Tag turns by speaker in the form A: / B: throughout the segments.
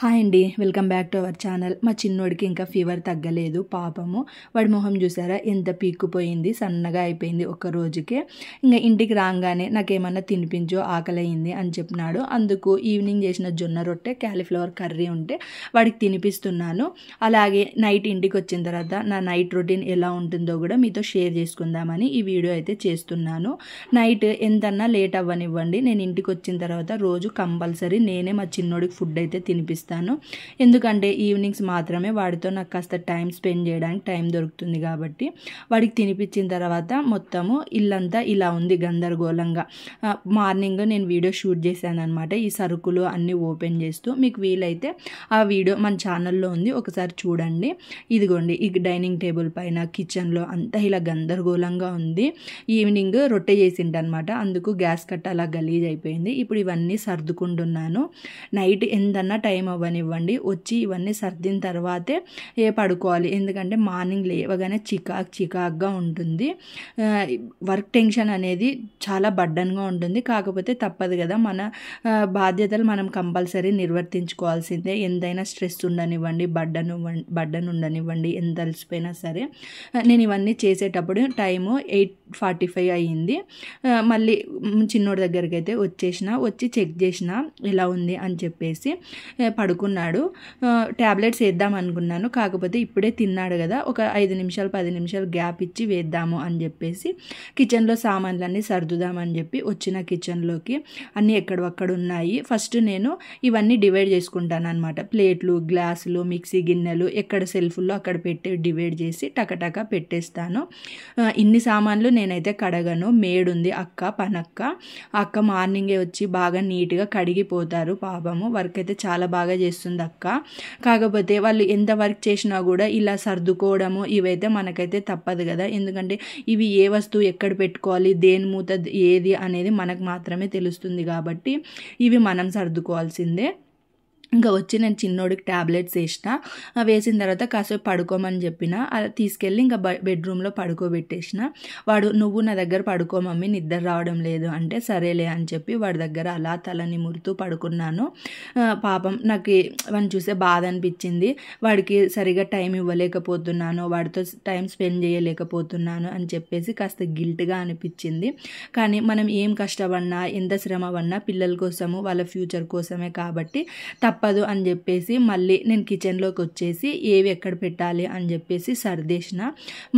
A: Hi అండి, welcome back to our channel. మా చిన్నోడికి ఇంకా ఫీవర్ తగ్గలేదు పాపము. వాడి మొహం చూసారా ఎంత పీక్కుపోయింది, సన్నగా అయిపోయింది ఒక్క రోజుకే. ఇంకా ఇంటికి రాగానే నాకేమన్నా తినిపించో, ఆకలి అయింది అని చెప్పినాడు. అందుకు ఈవినింగ్ చేసిన జొన్న రొట్టె, క్యాలీఫ్లవర్ కర్రీ ఉంటే వాడికి తినిపిస్తున్నాను. అలాగే నైట్ ఇంటికి వచ్చిన తర్వాత నా నైట్ రొటీన్ ఎలా ఉంటుందో కూడా మీతో షేర్ చేసుకుందామని ఈ వీడియో అయితే చేస్తున్నాను. నైట్ ఎంతన్నా లేట్ అవ్వనివ్వండి, నేను ఇంటికి వచ్చిన తర్వాత రోజు కంపల్సరీ నేనే మా చిన్నోడికి ఫుడ్ అయితే తినిపిస్తాను. ఎందుకంటే ఈవినింగ్స్ మాత్రమే వాడితో నాకు కాస్త టైం స్పెండ్ చేయడానికి టైం దొరుకుతుంది కాబట్టి. వాడికి తినిపించిన తర్వాత మొత్తము ఇల్లంతా ఇలా ఉంది గందరగోళంగా. మార్నింగ్ నేను వీడియో షూట్ చేశాను అనమాట, ఈ సరుకులు అన్నీ ఓపెన్ చేస్తూ. మీకు వీలైతే ఆ వీడియో మన ఛానల్లో ఉంది, ఒకసారి చూడండి. ఇదిగోండి, ఈ డైనింగ్ టేబుల్ పైన కిచెన్లో అంతా ఇలా గందరగోళంగా ఉంది. ఈవినింగ్ రొట్టె చేసింటనమాట, అందుకు గ్యాస్ కట్ట అలా గలీజ్ అయిపోయింది. ఇప్పుడు ఇవన్నీ సర్దుకుంటున్నాను. నైట్ ఎంతన్నా టైం అవ్వనివ్వండి, వచ్చి ఇవన్నీ సర్దిన తర్వాతే పడుకోవాలి. ఎందుకంటే మార్నింగ్ లేవగానే చికాక్గా ఉంటుంది. వర్క్ టెన్షన్ అనేది చాలా బర్డన్గా ఉంటుంది. కాకపోతే తప్పదు కదా, మన బాధ్యతలు మనం కంపల్సరీ నిర్వర్తించుకోవాల్సిందే. ఎంతైనా స్ట్రెస్ ఉండనివ్వండి, బర్డన్ ఉండనివ్వండి, ఎంత అలసిపోయినా సరే. నేను ఇవన్నీ చేసేటప్పుడు టైము 8:45 అయ్యింది. మళ్ళీ చిన్నోడి దగ్గరికి అయితే వచ్చి చెక్ చేసిన ఎలా ఉంది అని చెప్పేసి. పడుకున్నాడు. ట్యాబ్లెట్స్ వేద్దాం అనుకున్నాను, కాకపోతే ఇప్పుడే తిన్నాడు కదా, ఒక 5 నిమిషాలు 10 నిమిషాలు గ్యాప్ ఇచ్చి వేద్దాము అని చెప్పేసి కిచెన్లో సామాన్లన్నీ సర్దుదామని చెప్పి వచ్చిన కిచెన్లోకి. అన్నీ ఎక్కడొక్కడ ఉన్నాయి. ఫస్ట్ నేను ఇవన్నీ డివైడ్ చేసుకుంటాను అనమాట. ప్లేట్లు, గ్లాసులు, మిక్సీ గిన్నెలు ఎక్కడ సెల్ఫ్లో అక్కడ పెట్టి డివైడ్ చేసి టకటక పెట్టేస్తాను. ఇన్ని సామాన్లు నేనైతే కడగను. మేడుంది పనక్క. అక్క మార్నింగే వచ్చి బాగా నీట్గా కడిగిపోతారు. పాపము వర్క్ అయితే చాలా బాగా చేస్తుంది అక్క. కాకపోతే వాళ్ళు ఎంత వర్క్ చేసినా కూడా ఇలా సర్దుకోవడము ఇవైతే మనకైతే తప్పదు కదా. ఎందుకంటే ఇవి ఏ వస్తువు ఎక్కడ పెట్టుకోవాలి, దేని మూత ఏది అనేది మనకు మాత్రమే తెలుస్తుంది కాబట్టి ఇవి మనం సర్దుకోవాల్సిందే. ఇంకా వచ్చి నేను చిన్నోడికి ట్యాబ్లెట్స్ వేసిన తర్వాత కాసేపు పడుకోమని చెప్పిన. అలా తీసుకెళ్ళి ఇంకా బెడ్రూమ్లో పడుకోబెట్టేసిన. వాడు నువ్వు నా దగ్గర పడుకో మమ్మీ, నిద్ర రావడం లేదు అంటే సరేలే అని చెప్పి వాడి దగ్గర అలా తలని మురుతూ పడుకున్నాను. పాపం నాకు వాడిని చూసే బాధ అనిపించింది. వాడికి సరిగా టైం ఇవ్వలేకపోతున్నాను, వాడితో టైం స్పెండ్ చేయలేకపోతున్నాను అని చెప్పేసి కాస్త గిల్ట్గా అనిపించింది. కానీ మనం ఏం కష్టపడినా, ఎంత శ్రమ పడినా పిల్లల కోసము, వాళ్ళ ఫ్యూచర్ కోసమే కాబట్టి తప్పదు అని చెప్పేసి మళ్ళీ నేను కిచెన్లోకి వచ్చేసి ఏవి ఎక్కడ పెట్టాలి అని చెప్పేసి సర్దేసిన.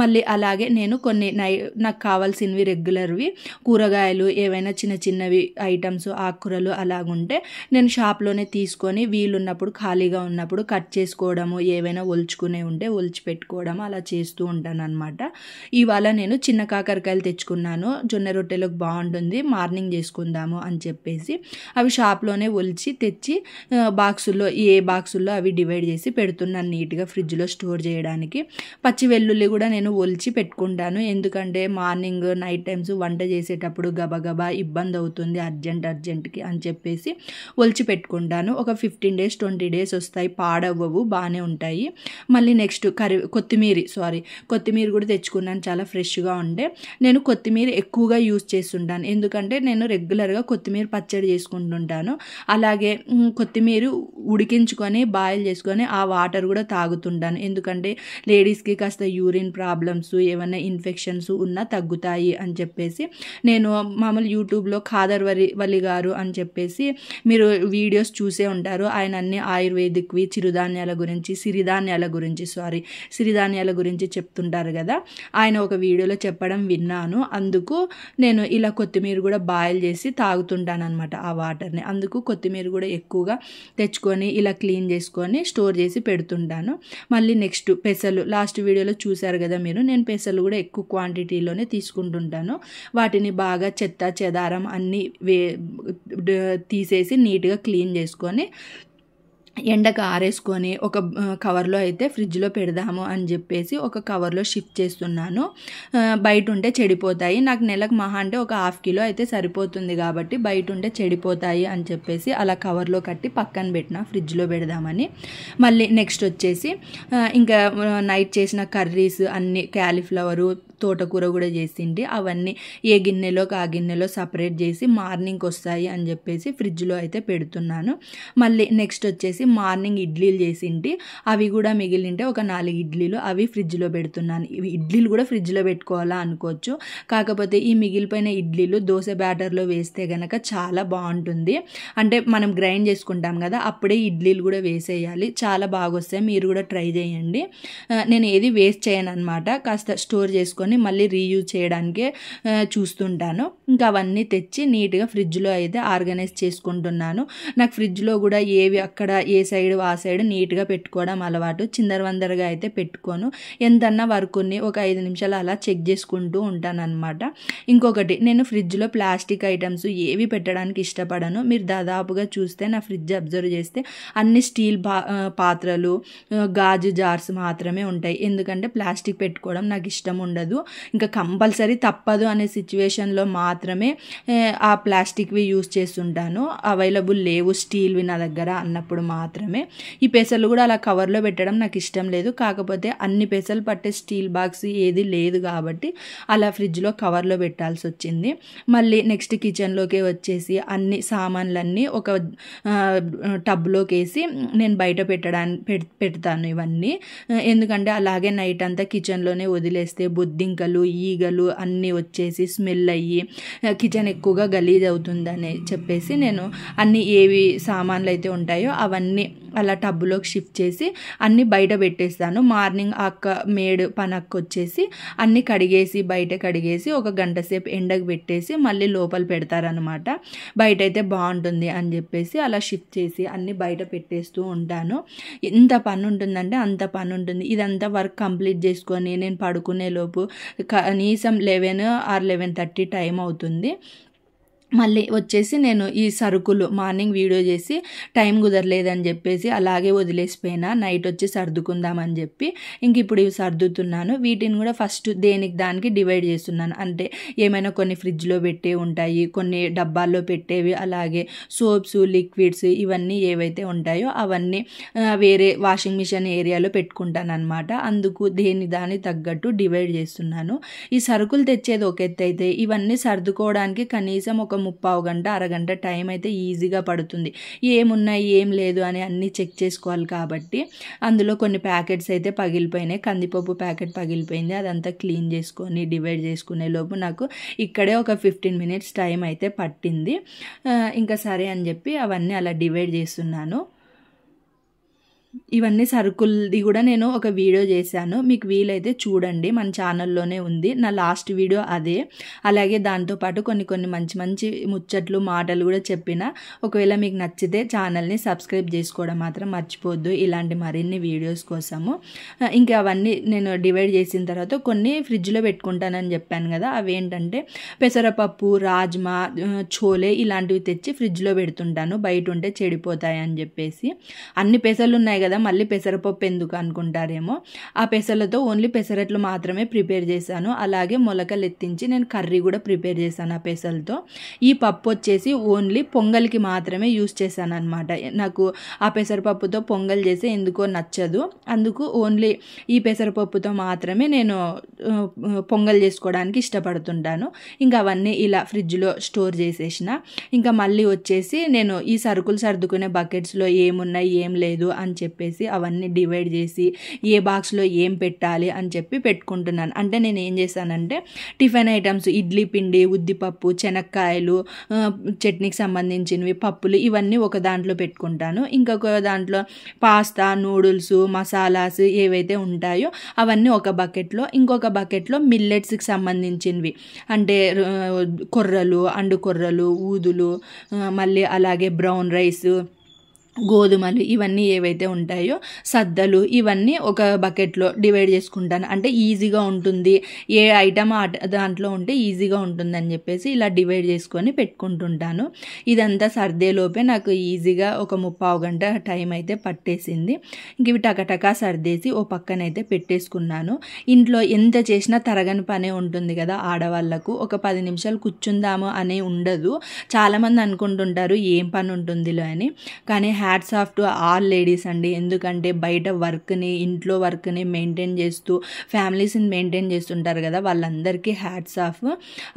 A: మళ్ళీ అలాగే నేను కొన్ని నాకు కావాల్సినవి రెగ్యులర్వి కూరగాయలు, ఏవైనా చిన్న చిన్నవి ఐటమ్స్, ఆకుకూరలు అలాగుంటే నేను షాప్లోనే తీసుకొని వీలున్నప్పుడు ఖాళీగా ఉన్నప్పుడు కట్ చేసుకోవడము, ఏవైనా ఒలుచుకునే ఉంటే ఒలిచి పెట్టుకోవడం అలా చేస్తూ ఉంటాను అనమాట. ఇవాళ నేను చిన్న కాకరకాయలు తెచ్చుకున్నాను. జొన్న రొట్టెలకు బాగుంటుంది, మార్నింగ్ చేసుకుందాము అని చెప్పేసి అవి షాప్లోనే ఒలిచి తెచ్చి ఏ బాక్సుల్లో అవి డివైడ్ చేసి పెడుతున్నాను నీట్గా ఫ్రిడ్జ్లో స్టోర్ చేయడానికి. పచ్చి వెల్లుల్లి కూడా నేను ఒలిచి పెట్టుకుంటాను. ఎందుకంటే మార్నింగ్ నైట్ టైమ్స్ వంట చేసేటప్పుడు గబగబా ఇబ్బంది అవుతుంది, అర్జెంట్కి అని చెప్పేసి ఒలిచి పెట్టుకుంటాను. ఒక 15 days 20 days వస్తాయి, పాడవ్వవు, బాగానే ఉంటాయి. మళ్ళీ నెక్స్ట్ కొత్తిమీర కూడా తెచ్చుకున్నాను, చాలా ఫ్రెష్గా ఉండే. నేను కొత్తిమీర ఎక్కువగా యూజ్ చేస్తుంటాను, ఎందుకంటే నేను రెగ్యులర్గా కొత్తిమీర పచ్చడి చేసుకుంటుంటాను. అలాగే కొత్తిమీర ఉడికించుకొని బాయిల్ చేసుకొని ఆ వాటర్ కూడా తాగుతుంటాను. ఎందుకంటే లేడీస్కి కాస్త యూరిన్ ప్రాబ్లమ్స్, ఏమైనా ఇన్ఫెక్షన్స్ ఉన్నా తగ్గుతాయి అని చెప్పేసి నేను మామూలు యూట్యూబ్లో ఖాదర్ వలి గారు అని చెప్పేసి మీరు వీడియోస్ చూసే ఉంటారు. ఆయన అన్ని ఆయుర్వేదిక్వి, సిరిధాన్యాల గురించి చెప్తుంటారు కదా. ఆయన ఒక వీడియోలో చెప్పడం విన్నాను. అందుకు నేను ఇలా కొత్తిమీర కూడా బాయిల్ చేసి తాగుతుంటాను అనమాట ఆ వాటర్ని. అందుకు కొత్తిమీర కూడా ఎక్కువగా తెచ్చుకొని ఇలా క్లీన్ చేసుకొని స్టోర్ చేసి పెడుతుంటాను. మళ్ళీ నెక్స్ట్ పెసలు, లాస్ట్ వీడియోలో చూశారు కదా మీరు, నేను పెసలు కూడా ఎక్కువ క్వాంటిటీలోనే తీసుకుంటుంటాను. వాటిని బాగా చెత్త చెదారం అన్నీ తీసేసి నీట్గా క్లీన్ చేసుకొని ఎండకు ఆరేసుకొని ఒక కవర్లో అయితే ఫ్రిడ్జ్లో పెడదాము అని చెప్పేసి ఒక కవర్లో షిఫ్ట్ చేస్తున్నాను. బయట ఉంటే చెడిపోతాయి, నాకు నెలకు మహా అంటే ఒక 1/2 kilo అయితే సరిపోతుంది కాబట్టి బయట ఉంటే చెడిపోతాయి అని చెప్పేసి అలా కవర్లో కట్టి పక్కన పెట్టిన, ఫ్రిడ్జ్లో పెడదామని. మళ్ళీ నెక్స్ట్ వచ్చేసి ఇంకా నైట్ చేసిన కర్రీస్ అన్నీ, క్యాలీఫ్లవరు, తోటకూర కూడా చేసింటి. అవన్నీ ఏ గిన్నెలోకి ఆ గిన్నెలో సపరేట్ చేసి మార్నింగ్కి వస్తాయి అని చెప్పేసి ఫ్రిడ్జ్లో అయితే పెడుతున్నాను. మళ్ళీ నెక్స్ట్ వచ్చేసి మార్నింగ్ ఇడ్లీలు చేసింటి, అవి కూడా మిగిలింటే ఒక 4 ఇడ్లీలు అవి ఫ్రిడ్జ్లో పెడుతున్నాను. ఇవి ఇడ్లీలు కూడా ఫ్రిడ్జ్లో పెట్టుకోవాలా అనుకోవచ్చు, కాకపోతే ఈ మిగిలిపోయిన ఇడ్లీలు దోశ బ్యాటర్లో వేస్తే గనక చాలా బాగుంటుంది. అంటే మనం గ్రైండ్ చేసుకుంటాం కదా, అప్పుడే ఇడ్లీలు కూడా వేసేయాలి, చాలా బాగా వస్తాయి. మీరు కూడా ట్రై చేయండి. నేను ఏది వేస్ట్ చేయను అనమాట, కాస్త స్టోర్ చేసుకొని మళ్ళీ రీయూజ్ చేయడానికే చూస్తుంటాను. ఇంకా అవన్నీ తెచ్చి నీట్గా ఫ్రిడ్జ్లో అయితే ఆర్గనైజ్ చేసుకుంటున్నాను. నాకు ఫ్రిడ్జ్లో కూడా ఏవి అక్కడ ఏ సైడ్ ఆ సైడ్ నీట్గా పెట్టుకోవడం అలవాటు, చిందరవందరగా అయితే పెట్టుకోను. ఎంతన్నా వర్కుని ఒక 5 నిమిషాలు అలా చెక్ చేసుకుంటూ ఉంటాను అనమాట. ఇంకొకటి, నేను ఫ్రిడ్జ్లో ప్లాస్టిక్ ఐటమ్స్ ఏవి పెట్టడానికి ఇష్టపడను. మీరు దాదాపుగా చూస్తే నా ఫ్రిడ్జ్ అబ్జర్వ్ చేస్తే అన్ని స్టీల్ పాత్రలు, గాజు జార్స్ మాత్రమే ఉంటాయి. ఎందుకంటే ప్లాస్టిక్ పెట్టుకోవడం నాకు ఇష్టం ఉండదు. ఇంకా కంపల్సరీ తప్పదు అనే సిచ్యువేషన్లో మాత్రమే ఆ ప్లాస్టిక్వి యూజ్ చేస్తుంటాను. అవైలబుల్ లేవు స్టీల్వి నా దగ్గర అన్నప్పుడు మాత్రమే. ఈ పెసలు కూడా అలా కవర్లో పెట్టడం నాకు ఇష్టం లేదు, కాకపోతే అన్ని పెసలు పట్టే స్టీల్ బాక్స్ ఏది లేదు కాబట్టి అలా ఫ్రిడ్జ్లో కవర్లో పెట్టాల్సి వచ్చింది. మళ్ళీ నెక్స్ట్ కిచెన్లోకి వచ్చేసి అన్ని సామాన్లన్నీ ఒక టబ్లోకి వేసి నేను బయట పెడతాను ఇవన్నీ. ఎందుకంటే అలాగే నైట్ అంతా కిచెన్లోనే వదిలేస్తే బొద్దింకలు, ఈగలు అన్నీ వచ్చేసి స్మెల్ అయ్యి కిచెన్ ఎక్కువగా గలీజ్ అవుతుందని చెప్పేసి నేను అన్ని ఏవి సామాన్లు అయితే ఉంటాయో అవన్నీ అలా టబ్లోకి షిఫ్ట్ చేసి అన్నీ బయట పెట్టేస్తాను. మార్నింగ్ పనక్క వచ్చేసి అన్నీ కడిగేసి బయట కడిగేసి ఒక గంట సేపు ఎండకు పెట్టేసి మళ్ళీ లోపల పెడతారనమాట. బయట అయితే బాగుంటుంది అని చెప్పేసి అలా షిఫ్ట్ చేసి అన్నీ బయట పెట్టేస్తూ ఉంటాను. ఎంత పని ఉంటుందంటే అంత పని ఉంటుంది. ఇదంతా వర్క్ కంప్లీట్ చేసుకొని నేను పడుకునే లోపు కనీసం 11 or 11:30 టైం అవుతుంది. మళ్ళీ వచ్చేసి నేను ఈ సరుకులు మార్నింగ్ వీడియో చేసి టైం కుదరలేదని చెప్పేసి అలాగే వదిలేసిపోయినా, నైట్ వచ్చి సర్దుకుందామని చెప్పి ఇంక ఇప్పుడు ఇవి సర్దుతున్నాను. వీటిని కూడా ఫస్ట్ దేనికి దానికి డివైడ్ చేస్తున్నాను. అంటే ఏమైనా కొన్ని ఫ్రిడ్జ్లో పెట్టే ఉంటాయి, కొన్ని డబ్బాల్లో పెట్టేవి, అలాగే సోప్స్, లిక్విడ్స్ ఇవన్నీ ఏవైతే ఉంటాయో అవన్నీ వేరే వాషింగ్ మిషన్ ఏరియాలో పెట్టుకుంటాను అనమాట. అందుకు దాని తగ్గట్టు డివైడ్ చేస్తున్నాను. ఈ సరుకులు తెచ్చేది ఒక ఎత్తు అయితే ఇవన్నీ సర్దుకోవడానికి కనీసం ఒక 30 గంట అరగంట టైం అయితే ఈజీగా పడుతుంది. ఏమున్నాయి ఏం లేదు అని అన్నీ చెక్ చేసుకోవాలి కాబట్టి. అందులో కొన్ని ప్యాకెట్స్ అయితే పగిలిపోయినాయి, కందిపప్పు ప్యాకెట్ పగిలిపోయింది, అదంతా క్లీన్ చేసుకొని డివైడ్ చేసుకునే లోపు నాకు ఇక్కడే ఒక 15 minutes టైం అయితే పట్టింది. ఇంకా సరే అని చెప్పి అవన్నీ అలా డివైడ్ చేస్తున్నాను. ఇవన్నీ సరుకులది కూడా నేను ఒక వీడియో చేశాను, మీకు వీలైతే చూడండి, మన ఛానల్లోనే ఉంది. నా లాస్ట్ వీడియో అదే. అలాగే దాంతోపాటు కొన్ని మంచి మంచి ముచ్చట్లు మాటలు కూడా చెప్పిన. ఒకవేళ మీకు నచ్చితే ఛానల్ని సబ్స్క్రైబ్ చేసుకోవడం మాత్రం మర్చిపోద్దు ఇలాంటి మరిన్ని వీడియోస్ కోసము. ఇంకా అవన్నీ నేను డివైడ్ చేసిన తర్వాత కొన్ని ఫ్రిడ్జ్లో పెట్టుకుంటానని చెప్పాను కదా, అవేంటంటే పెసరపప్పు, రాజ్మా, చోలే ఇలాంటివి తెచ్చి ఫ్రిడ్జ్లో పెడుతుంటాను, బయట ఉంటే చెడిపోతాయి అని చెప్పేసి. అన్ని పెసలు ఉన్నాయి కదా, మళ్ళీ పెసరపప్పు ఎందుకు అనుకుంటారేమో. ఆ పెసలతో ఓన్లీ పెసరట్లు మాత్రమే ప్రిపేర్ చేశాను. అలాగే మొలకలు ఎత్తించి నేను కర్రీ కూడా ప్రిపేర్ చేశాను ఆ పెసలతో. ఈ పప్పు వచ్చేసి ఓన్లీ పొంగల్కి మాత్రమే యూస్ చేశాను అనమాట. నాకు ఆ పెసరపప్పుతో పొంగల్ చేస్తే ఎందుకో నచ్చదు, అందుకు ఓన్లీ ఈ పెసరపప్పుతో మాత్రమే నేను పొంగల్ చేసుకోవడానికి ఇష్టపడుతుంటాను. ఇంకా అవన్నీ ఇలా ఫ్రిడ్జ్లో స్టోర్ చేసేసిన. ఇంకా మళ్ళీ వచ్చేసి నేను ఈ సరుకులు సర్దుకునే బకెట్స్లో ఏమున్నాయి ఏం లేదు అని చెప్పేసి అవన్నీ డివైడ్ చేసి ఏ బాక్స్లో ఏం పెట్టాలి అని చెప్పి పెట్టుకుంటున్నాను. అంటే నేను ఏం చేశానంటే టిఫిన్ ఐటమ్స్, ఇడ్లీ పిండి, ఉద్దిపప్పు, శనక్కాయలు, చట్నీకి సంబంధించినవి, పప్పులు ఇవన్నీ ఒక దాంట్లో పెట్టుకుంటాను. ఇంకొక దాంట్లో పాస్తా, నూడిల్స్, మసాలాస్ ఏవైతే ఉంటాయో అవన్నీ ఒక బకెట్లో, ఇంకొక బకెట్లో మిల్లెట్స్కి సంబంధించినవి అంటే కొర్రలు, అండు కొర్రలు, ఊదులు, మళ్ళీ అలాగే బ్రౌన్ రైస్, గోధుమలు ఇవన్నీ ఏవైతే ఉంటాయో, సద్దలు, ఇవన్నీ ఒక బకెట్లో డివైడ్ చేసుకుంటాను. అంటే ఈజీగా ఉంటుంది, ఏ ఐటమ్ దాంట్లో ఉంటే ఈజీగా ఉంటుందని చెప్పేసి ఇలా డివైడ్ చేసుకొని పెట్టుకుంటుంటాను. ఇదంతా సర్దేలోపే నాకు ఈజీగా ఒక 30 గంట టైం అయితే పట్టేసింది. ఇంక ఇవి టకటకా సర్దేసి ఓ పక్కనైతే పెట్టేసుకున్నాను. ఇంట్లో ఎంత చేసినా తరగని పనే ఉంటుంది కదా ఆడవాళ్ళకు, ఒక 10 నిమిషాలు కూర్చుందాము అనే ఉండదు. చాలామంది అనుకుంటుంటారు ఏం పని ఉంటుందిలో అని, కానీ hats off to all ladies అండి. ఎందుకంటే బయట వర్క్ని, ఇంట్లో వర్క్ని మెయింటైన్ చేస్తూ ఫ్యామిలీస్ని మెయింటైన్ చేస్తుంటారు కదా, వాళ్ళందరికీ హ్యాట్స్ ఆఫ్.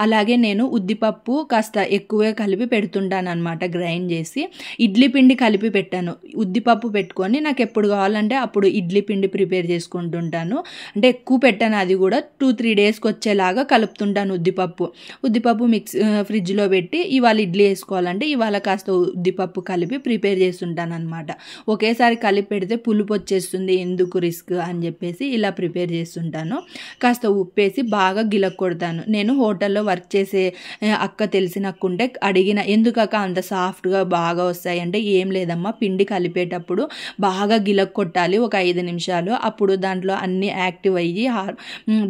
A: అలాగే నేను ఉద్దిపప్పు కాస్త ఎక్కువే కలిపి పెడుతుంటాను అనమాట, గ్రైండ్ చేసి. ఇడ్లీ పిండి కలిపి పెట్టాను, ఉద్దిపప్పు పెట్టుకొని నాకు ఎప్పుడు కావాలంటే అప్పుడు ఇడ్లీ పిండి ప్రిపేర్ చేసుకుంటుంటాను. అంటే ఎక్కువ పెట్టాను, అది కూడా 2-3 డేస్కి వచ్చేలాగా కలుపుతుంటాను ఉద్దిపప్పు ఫ్రిడ్జ్లో పెట్టి ఇవాళ ఇడ్లీ వేసుకోవాలంటే ఇవాళ కాస్త ఉద్దిపప్పు కలిపి ప్రిపేర్ చేస్తుంటాను అనమాట. ఒకేసారి కలిపి పెడితే పులుపు వచ్చేస్తుంది, ఎందుకు రిస్క్ అని చెప్పేసి ఇలా ప్రిపేర్ చేస్తుంటాను. కాస్త ఉప్పేసి బాగా గిలక్ కొడతాను. నేను హోటల్లో వర్క్ చేసే అక్క తెలిసినక్కుంటే అడిగిన, ఎందుకక్క అంత సాఫ్ట్గా బాగా వస్తాయి అంటే, ఏం లేదమ్మా, పిండి కలిపేటప్పుడు బాగా గిలక్ కొట్టాలి ఒక 5 నిమిషాలు, అప్పుడు దాంట్లో అన్నీ యాక్టివ్ అయ్యి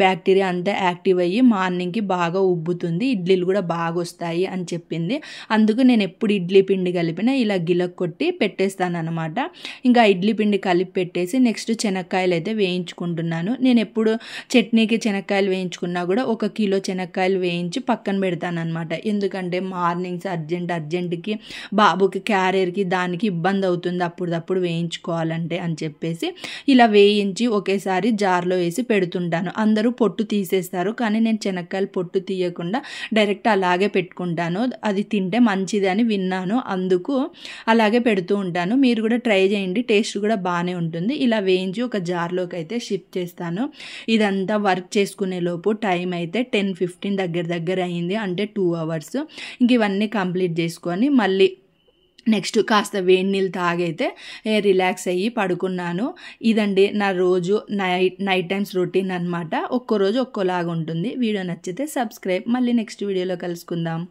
A: బ్యాక్టీరియా అంతా యాక్టివ్ అయ్యి మార్నింగ్కి బాగా ఉబ్బుతుంది, ఇడ్లీలు కూడా బాగా వస్తాయి అని చెప్పింది. అందుకు నేను ఎప్పుడు ఇడ్లీ పిండి కలిపినా ఇలా గిలక్ కొట్టి పెట్టేస్తాను అనమాట. ఇంకా ఇడ్లీ పిండి కలిపి పెట్టేసి నెక్స్ట్ శనక్కాయలు అయితే వేయించుకుంటున్నాను. నేను ఎప్పుడు చట్నీకి శనక్కాయలు వేయించుకున్నా కూడా 1 కిలో శనక్కాయలు వేయించి పక్కన పెడతాను అనమాట. ఎందుకంటే మార్నింగ్స్ అర్జెంట్కి బాబుకి క్యారియర్కి దానికి ఇబ్బంది అవుతుంది అప్పుడప్పుడు వేయించుకోవాలంటే అని చెప్పేసి ఇలా వేయించి ఒకేసారి జార్లో వేసి పెడుతుంటాను. అందరూ పొట్టు తీసేస్తారు, కానీ నేను శనక్కాయలు పొట్టు తీయకుండా డైరెక్ట్ అలాగే పెట్టుకుంటాను. అది తింటే మంచిది అని విన్నాను, అందుకు అలాగే పెడుతూ ఉంటాను. మీరు కూడా ట్రై చేయండి, టేస్ట్ కూడా బాగానే ఉంటుంది. ఇలా వేయించి ఒక జార్లోకి అయితే షిఫ్ట్ చేస్తాను. ఇదంతా వర్క్ చేసుకునే లోపు టైం అయితే 10-15 దగ్గర అయింది, అంటే 2 అవర్స్. ఇంక ఇవన్నీ కంప్లీట్ చేసుకొని మళ్ళీ నెక్స్ట్ కాస్త వేడి నీళ్ళు తాగైతే రిలాక్స్ అయ్యి పడుకున్నాను. ఇదండి నా రోజు నైట్ టైమ్స్ రొటీన్ అనమాట. ఒక్కో రోజు ఒక్కోలాగా ఉంటుంది. వీడియో నచ్చితే సబ్స్క్రైబ్. మళ్ళీ నెక్స్ట్ వీడియోలో కలుసుకుందాం.